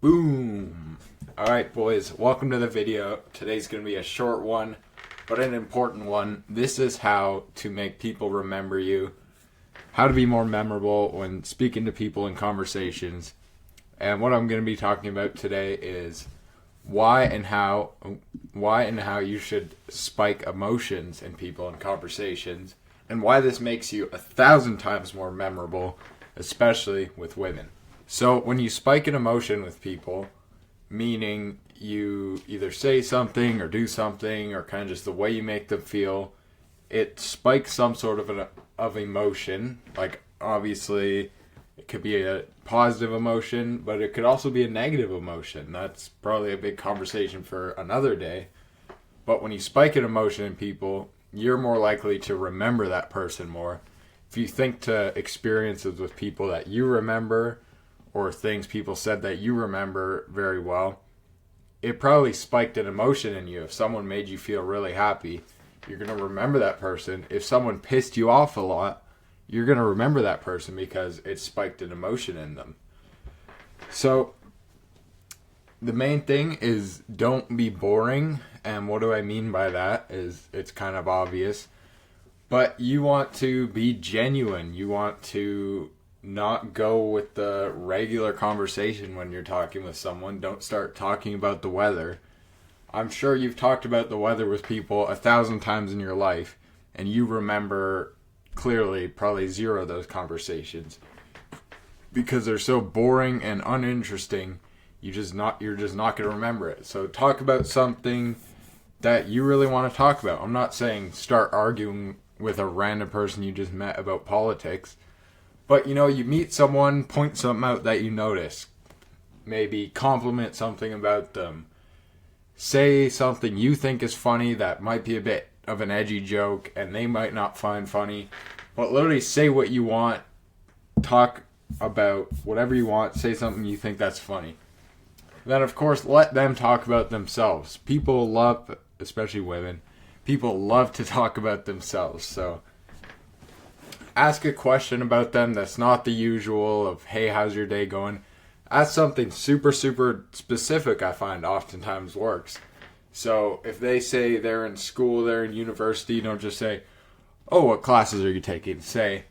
Boom! Alright, boys, welcome to the video. Today's going to be a short one, but an important one. This is how to make people remember you, how to be more memorable when speaking to people in conversations. And what I'm going to be talking about today is why and how you should spike emotions in people in conversations, and why this makes you 1,000 times more memorable, especially with women. So when you spike an emotion with people, meaning you either say something or do something or kind of just the way you make them feel, it spikes some sort of emotion. Like, obviously it could be a positive emotion, but it could also be a negative emotion. That's probably a big conversation for another day. But when you spike an emotion in people, you're more likely to remember that person more. If you think to experiences with people that you remember, or things people said that you remember very well, it probably spiked an emotion in you. If someone made you feel really happy, you're going to remember that person. If someone pissed you off a lot, you're going to remember that person because it spiked an emotion in them. So the main thing is don't be boring. And what do I mean by that is it's kind of obvious. But you want to be genuine. You want to not go with the regular conversation when you're talking with someone. Don't start talking about the weather. I'm sure you've talked about the weather with people 1,000 times in your life, and you remember clearly probably zero of those conversations because they're so boring and uninteresting. You're just not going to remember it. So talk about something that you really want to talk about. I'm not saying start arguing with a random person you just met about politics. But, you meet someone, point something out that you notice. Maybe compliment something about them. Say something you think is funny that might be a bit of an edgy joke and they might not find funny. But literally say what you want. Talk about whatever you want. Say something you think that's funny. Then, of course, let them talk about themselves. People love, especially women, people love to talk about themselves. So ask a question about them that's not the usual of, hey, how's your day going? Ask something super, super specific. I find oftentimes works. So if they say they're in school, they're in university, don't just say, oh, what classes are you taking? Say,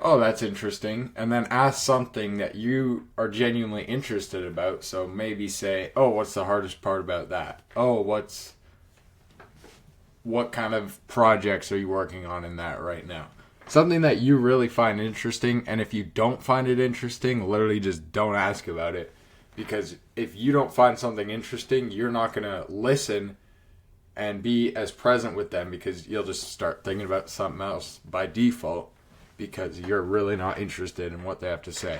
oh, that's interesting. And then ask something that you are genuinely interested about. So maybe say, oh, what's the hardest part about that? Oh, what kind of projects are you working on in that right now? Something that you really find interesting, and if you don't find it interesting, literally just don't ask about it. Because if you don't find something interesting, you're not going to listen and be as present with them because you'll just start thinking about something else by default because you're really not interested in what they have to say.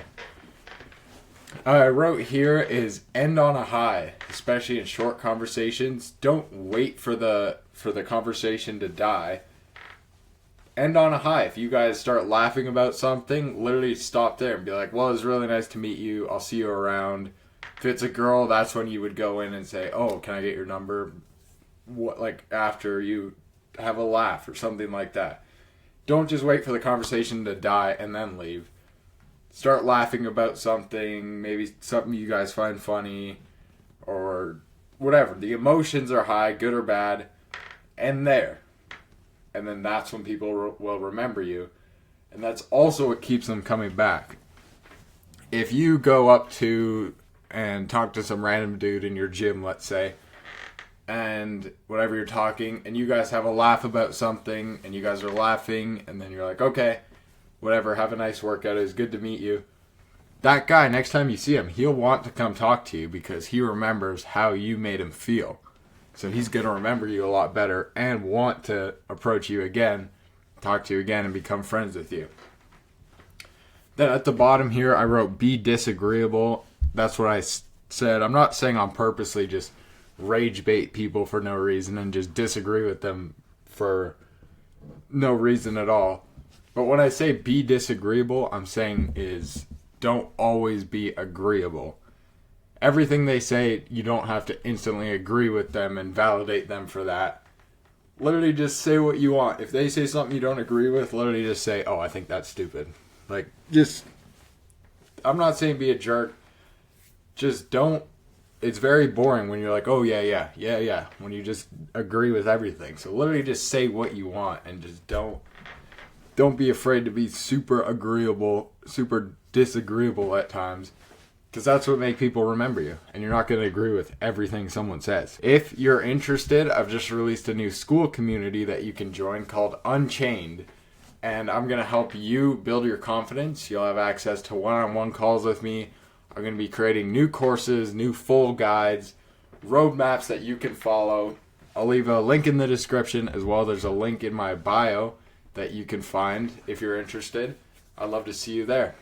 I wrote here is end on a high, especially in short conversations. Don't wait for the conversation to die. End on a high. If you guys start laughing about something, literally stop there and be like, well, it was really nice to meet you. I'll see you around. If it's a girl, that's when you would go in and say, oh, can I get your number? What, like after you have a laugh or something like that. Don't just wait for the conversation to die and then leave. Start laughing about something, maybe something you guys find funny or whatever. The emotions are high, good or bad, and there. And then that's when people will remember you. And that's also what keeps them coming back. If you go up to and talk to some random dude in your gym, let's say, and whatever you're talking, and you guys have a laugh about something, and you guys are laughing, and then you're like, okay, whatever, have a nice workout, it's good to meet you. That guy, next time you see him, he'll want to come talk to you because he remembers how you made him feel. So he's going to remember you a lot better and want to approach you again, talk to you again, and become friends with you. Then at the bottom here, I wrote be disagreeable. That's what I said. I'm not saying on purposely just rage bait people for no reason and just disagree with them for no reason at all. But when I say be disagreeable, I'm saying is don't always be agreeable. Everything they say, you don't have to instantly agree with them and validate them for that. Literally just say what you want. If they say something you don't agree with, literally just say, oh, I think that's stupid. Like, just, I'm not saying be a jerk. just don't. It's very boring when you're like, oh yeah, when you just agree with everything. So literally just say what you want and just don't be afraid to be super agreeable, super disagreeable at times, because that's what make people remember you, and you're not going to agree with everything someone says. If you're interested, I've just released a new school community that you can join called Unchained, and I'm going to help you build your confidence. You'll have access to one-on-one calls with me. I'm going to be creating new courses, new full guides, roadmaps that you can follow. I'll leave a link in the description as well. There's a link in my bio that you can find if you're interested. I'd love to see you there.